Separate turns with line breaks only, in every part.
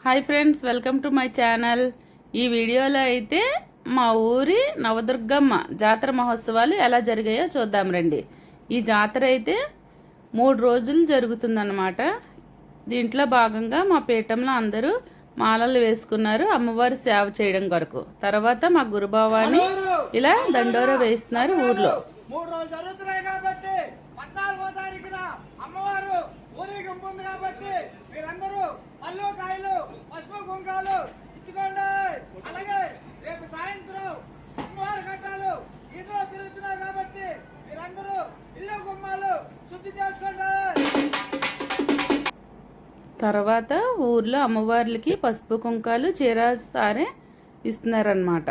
Hi friends, welcome to my channel. ఈ వీడియోలో అయితే మా ఊరి నవదుర్గమ్మ జాతర మహోత్సవాలు ఎలా జరిగాయో చూద్దాం రండి. ఈ జాతర అయితే 3 రోజులు జరుగుతుందన్నమాట. దీంట్లో భాగంగా మా పీఠంలో అందరూ మాలలు వేసుకున్నారు అమ్మవారి సేవ చేయడం కొరకు. తర్వాత మా గురుభావాన్ని ఇలా దండోర వేస్తున్నారు ఊర్లో.
3 రోజులు జరుగుతున్నాయి కాబట్టి 14వ తారీఖున అమ్మవారు ఊరేగింపు ఉంది కాబట్టి మీరందరూ పళ్ళు కాయలు పసుపు కుంకాలు ఇచ్చుకోండి. అలాగే రేపు సాయంత్రం అమ్మవారి ఘట్టాలు ఈదులో తిరుగుతున్నాయి కాబట్టి మీరందరూ ఇల్లు గుమ్మాలు శుద్ధి చేసుకోండి.
తర్వాత ఊర్లో అమ్మవార్లకి పసుపు కుంకాలు చీర సారే ఇస్తున్నారన్నమాట.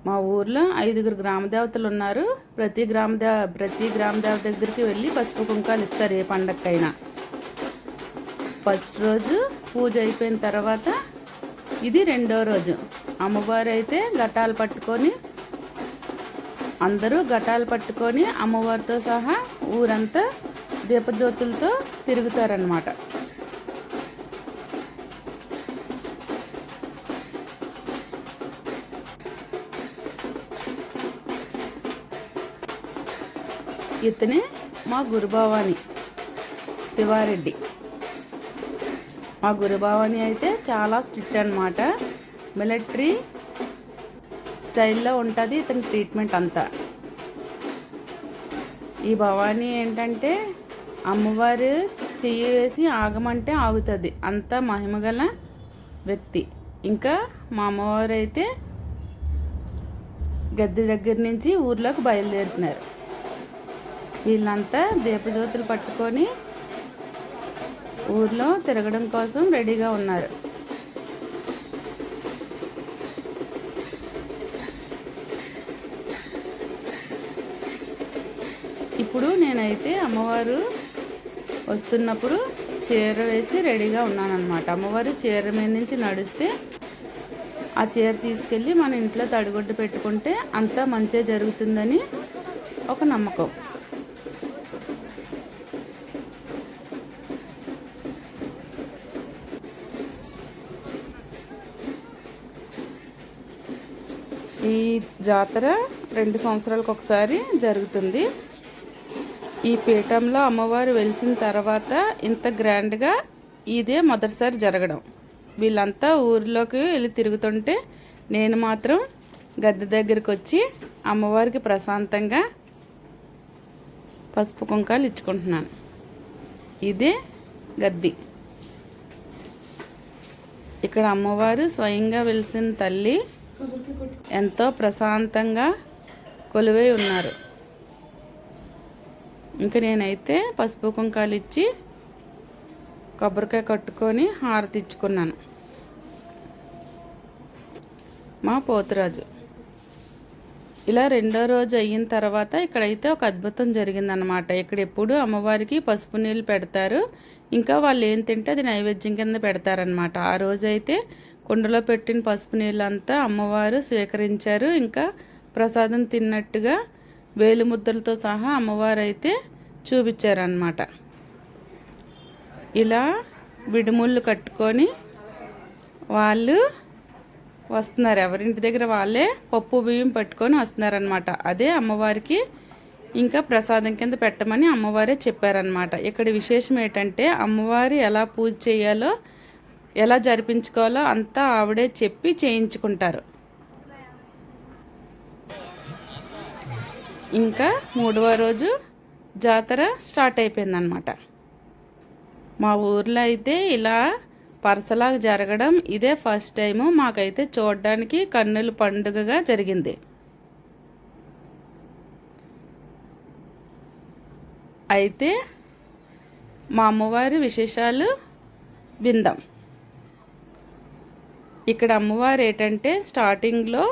మా ఊర్లో 5గురు గ్రామదేవతలు ఉన్నారు. ప్రతి గ్రామదేవత దగ్గరికి వెళ్ళి పసుపు కుంకాలు ఇస్తారు ఏ పండగకైనా. ఫస్ట్ రోజు పూజ అయిపోయిన తర్వాత ఇది 2వ రోజు. అమ్మవారు అయితే అందరూ ఘటాలు పట్టుకొని అమ్మవారితో సహా ఊరంతా దీపజ్యోతులతో తిరుగుతారన్నమాట. ఇతనే మా గురుభావాని శివారెడ్డి. మా గురుభావాని అయితే చాలా స్ట్రిక్ట్ అన్నమాట. మిలిటరీ స్టైల్లో ఉంటుంది ఇతని ట్రీట్మెంట్ అంతా. ఈ భవానీ ఏంటంటే అమ్మవారు చెయ్యి వేసి ఆగమంటే ఆగుతుంది, అంత మహిమగల వ్యక్తి. ఇంకా మా అమ్మవారు అయితే గద్దె దగ్గర నుంచి ఊర్లోకి బయలుదేరుతున్నారు. వీళ్ళంతా దీపజ్యోతులు పట్టుకొని ఊర్లో తిరగడం కోసం రెడీగా ఉన్నారు. ఇప్పుడు నేనైతే అమ్మవారు వస్తున్నప్పుడు చీర వేసి రెడీగా ఉన్నానన్నమాట. అమ్మవారు చీర మీద నుంచి నడిస్తే ఆ చీర తీసుకెళ్ళి మన ఇంట్లో తడిగుడ్డ పెట్టుకుంటే అంతా మంచిగా జరుగుతుందని ఒక నమ్మకం. ఈ జాతర 2 సంవత్సరాలకు ఒకసారి జరుగుతుంది. ఈ పీఠంలో అమ్మవారు వెలిసిన తర్వాత ఇంత గ్రాండ్గా ఇదే మొదటిసారి జరగడం. వీళ్ళంతా ఊరిలోకి వెళ్ళి తిరుగుతుంటే నేను మాత్రం గద్దె దగ్గరికి వచ్చి అమ్మవారికి ప్రశాంతంగా పసుపు కుంకాలు ఇచ్చుకుంటున్నాను. ఇదే గద్ది. ఇక్కడ అమ్మవారు స్వయంగా వెలిసిన తల్లి ఎంతో ప్రశాంతంగా కొలువై ఉన్నారు. ఇంకా నేనైతే పసుపు కుంకాలు ఇచ్చి కొబ్బరికాయ కట్టుకొని హారతి ఇచ్చుకున్నాను. మా పోతురాజు ఇలా 2వ రోజు అయిన తర్వాత ఇక్కడైతే ఒక అద్భుతం జరిగిందనమాట. ఇక్కడ ఎప్పుడు అమ్మవారికి పసుపు నీళ్ళు పెడతారు. ఇంకా వాళ్ళు ఏం తింటే అది నైవేద్యం కింద పెడతారనమాట. ఆ రోజైతే కుండలో పెట్టిన పసుపు నీళ్ళంతా అమ్మవారు స్వీకరించారు. ఇంకా ప్రసాదం తిన్నట్టుగా వేలిముద్రలతో సహా అమ్మవారు అయితే చూపించారన్నమాట. ఇలా విడిముళ్ళు కట్టుకొని వాళ్ళు వస్తున్నారు. ఎవరింటి దగ్గర వాళ్ళే పప్పు బియ్యం పట్టుకొని వస్తున్నారనమాట. అదే అమ్మవారికి ఇంకా ప్రసాదం కింద పెట్టమని అమ్మవారే చెప్పారనమాట. ఇక్కడ విశేషం ఏంటంటే అమ్మవారు ఎలా పూజ చేయాలో ఎలా జరిపించుకోవాలో అంతా ఆవిడే చెప్పి చేయించుకుంటారు. ఇంకా 3వ రోజు జాతర స్టార్ట్ అయిపోయిందనమాట. మా ఊర్లో అయితే ఇలా పరసలాగా జరగడం ఇదే ఫస్ట్ టైము. మాకైతే చూడడానికి కన్నుల పండుగగా జరిగింది. అయితే మా అమ్మవారి విశేషాలు విందాం. ఇక్కడ అమ్మవారు ఏంటంటే స్టార్టింగ్లో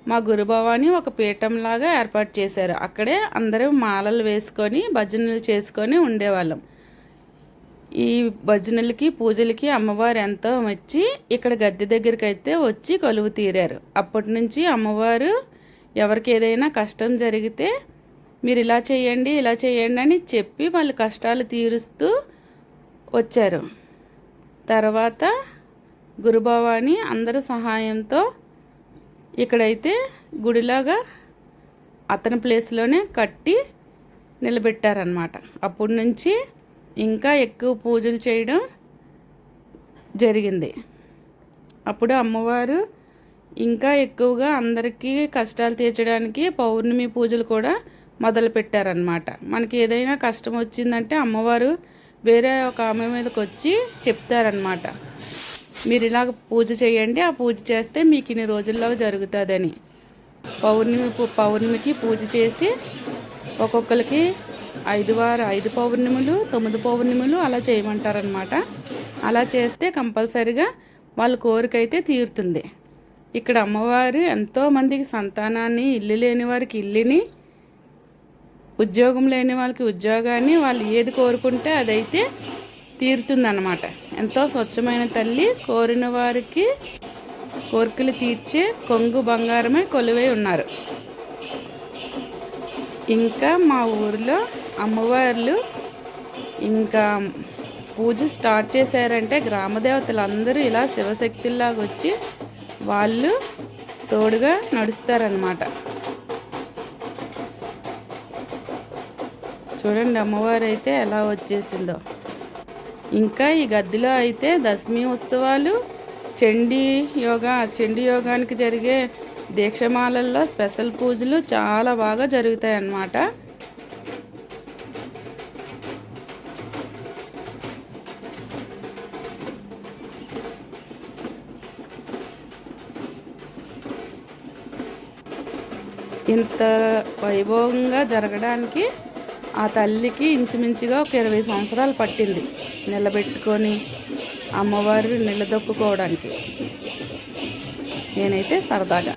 మా గురుభవాని ఒక పీఠంలాగా ఏర్పాటు చేశారు. అక్కడే అందరూ మాలలు వేసుకొని భజనలు చేసుకొని ఉండేవాళ్ళం. ఈ భజనలకి పూజలకి అమ్మవారు ఎంతో మెచ్చి ఇక్కడ గద్దె దగ్గరికి అయితే వచ్చి కొలువు తీరారు. అప్పటి నుంచి అమ్మవారు ఎవరికి ఏదైనా కష్టం జరిగితే మీరు ఇలా చేయండి అని చెప్పి వాళ్ళ కష్టాలు తీరుస్తూ వచ్చారు. తర్వాత గురుభవాని అందరి సహాయంతో ఇక్కడైతే గుడిలాగా అతని ప్లేస్లోనే కట్టి నిలబెట్టారనమాట. అప్పటి నుంచి ఇంకా ఎక్కువ పూజలు చేయడం జరిగింది. అప్పుడు అమ్మవారు ఇంకా ఎక్కువగా అందరికీ కష్టాలు తీర్చడానికి పౌర్ణమి పూజలు కూడా మొదలుపెట్టారనమాట. మనకి ఏదైనా కష్టం వచ్చిందంటే అమ్మవారు వేరే ఒక ఆమె మీదకి వచ్చి చెప్తారనమాట, మీరు ఇలాగ పూజ చేయండి, ఆ పూజ చేస్తే మీకు ఇన్ని రోజుల్లో జరుగుతుందని. పౌర్ణమికి పూజ చేసి ఒక్కొక్కరికి 5 పౌర్ణిములు 9 పౌర్ణిములు అలా చేయమంటారనమాట. అలా చేస్తే కంపల్సరిగా వాళ్ళ కోరికైతే తీరుతుంది. ఇక్కడ అమ్మవారు ఎంతోమందికి సంతానాన్ని, ఇల్లు లేని వారికి ఇల్లుని, ఉద్యోగం లేని వాళ్ళకి ఉద్యోగాన్ని, వాళ్ళు ఏది కోరుకుంటే అదైతే తీరుతుందన్నమాట. ఎంతో స్వచ్ఛమైన తల్లి, కోరిన వారికి కోరికలు తీర్చే కొంగు బంగారమే కొలువై ఉన్నారు. ఇంకా మా ఊరిలో అమ్మవార్లు ఇంకా పూజ స్టార్ట్ చేశారంటే గ్రామదేవతలందరూ ఇలా శివశక్తుల్లాగా వచ్చి వాళ్ళు తోడుగా నడుస్తారనమాట. చూడండి అమ్మవారు అయితే ఎలా వచ్చేసిందో. ఇంకా ఈ గదిలో అయితే దశమి ఉత్సవాలు, చండీ యోగానికి జరిగే దీక్షమాలల్లో స్పెషల్ పూజలు చాలా బాగా జరుగుతాయి అన్నమాట. ఇంత వైభవంగా జరగడానికి ఆ తల్లికి ఇంచుమించుగా ఒక 20 సంవత్సరాలు పట్టింది నిలబెట్టుకొని అమ్మవారు నిలదొక్కుకోవడానికి. నేనైతే సరదాగా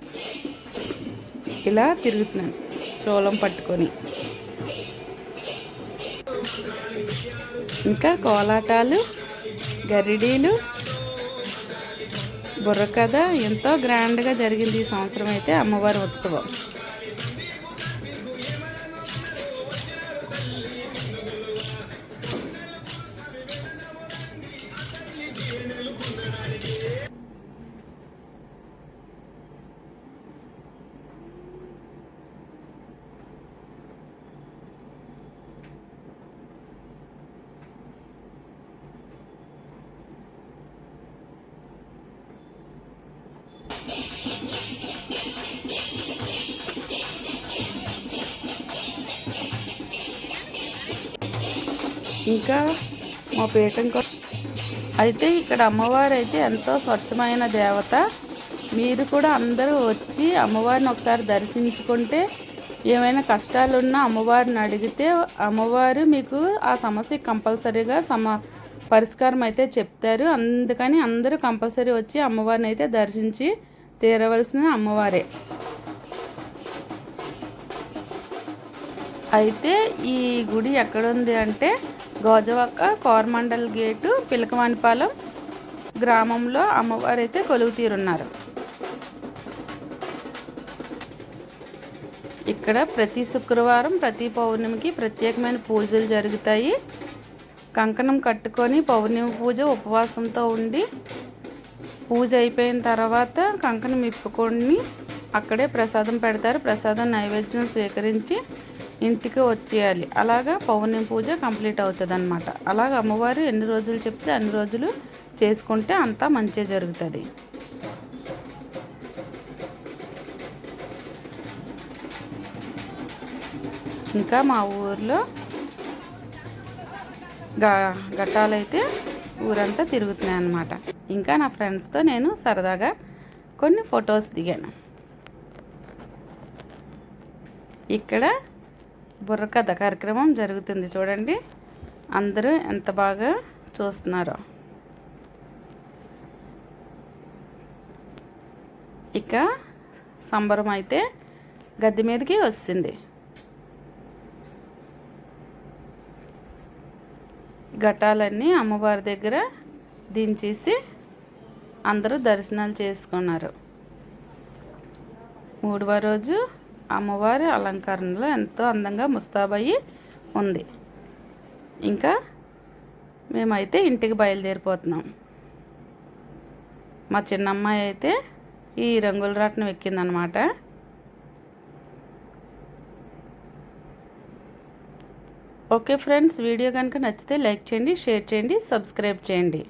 ఇలా తిరుగుతున్నాను శూలం పట్టుకొని. ఇంకా కోలాటాలు, గరిడీలు, బుర్రకథ ఎంతో గ్రాండ్గా జరిగింది ఈ సంవత్సరం అయితే అమ్మవారి ఉత్సవం. ఇంకా మా పీఠం అయితే ఇక్కడ అమ్మవారు అయితే ఎంతో స్వచ్ఛమైన దేవత. మీరు కూడా అందరూ వచ్చి అమ్మవారిని ఒకసారి దర్శించుకుంటే ఏమైనా కష్టాలున్నా అమ్మవారిని అడిగితే అమ్మవారు మీకు ఆ సమస్య కంపల్సరీగా పరిష్కారం అయితే చెప్తారు. అందుకని అందరూ కంపల్సరీ వచ్చి అమ్మవారిని అయితే దర్శించి తీరవలసిన అమ్మవారే. అయితే ఈ గుడి ఎక్కడుంది అంటే గోజవక్క కోరమండల్ గేటు పిలకవానిపాలెం గ్రామంలో అమ్మవారు అయితే కొలువు తీరున్నారు. ఇక్కడ ప్రతి శుక్రవారం ప్రతి పౌర్ణమికి ప్రత్యేకమైన పూజలు జరుగుతాయి. కంకణం కట్టుకొని పౌర్ణమి పూజ ఉపవాసంతో ఉండి పూజ అయిపోయిన తర్వాత కంకణం ఇప్పుకొని అక్కడే ప్రసాదం పెడతారు. ప్రసాదం నైవేద్యం స్వీకరించి ఇంటికి వచ్చేయాలి. అలాగా పౌర్ణమి పూజ కంప్లీట్ అవుతుంది అన్నమాట. అలాగ అమ్మవారు ఎన్ని రోజులు చెప్తే అన్ని రోజులు చేసుకుంటే అంతా మంచిగా జరుగుతుంది. ఇంకా మా ఊర్లో ఘట్టాలైతే ఊరంతా తిరుగుతున్నాయి అన్నమాట. ఇంకా నా ఫ్రెండ్స్తో నేను సరదాగా కొన్ని ఫొటోస్ దిగాను. ఇక్కడ బుర్రకథ కార్యక్రమం జరుగుతుంది చూడండి, అందరూ ఎంత బాగా చూస్తున్నారో. ఇక సంబరం అయితే గద్దె మీదకి వస్తుంది. ఘటాలన్నీ అమ్మవారి దగ్గర దించేసి అందరూ దర్శనాలు చేసుకున్నారు. 3వ రోజు అమ్మవారి అలంకరణలో ఎంతో అందంగా ముస్తాబయ్యి ఉంది. ఇంకా మేమైతే ఇంటికి బయలుదేరిపోతున్నాం. మా చిన్నమ్మాయి అయితే ఈ రంగుల రాట్నం ఎక్కిందనమాట. ఓకే ఫ్రెండ్స్, వీడియో కనుక నచ్చితే లైక్ చేయండి, షేర్ చేయండి, సబ్స్క్రైబ్ చేయండి.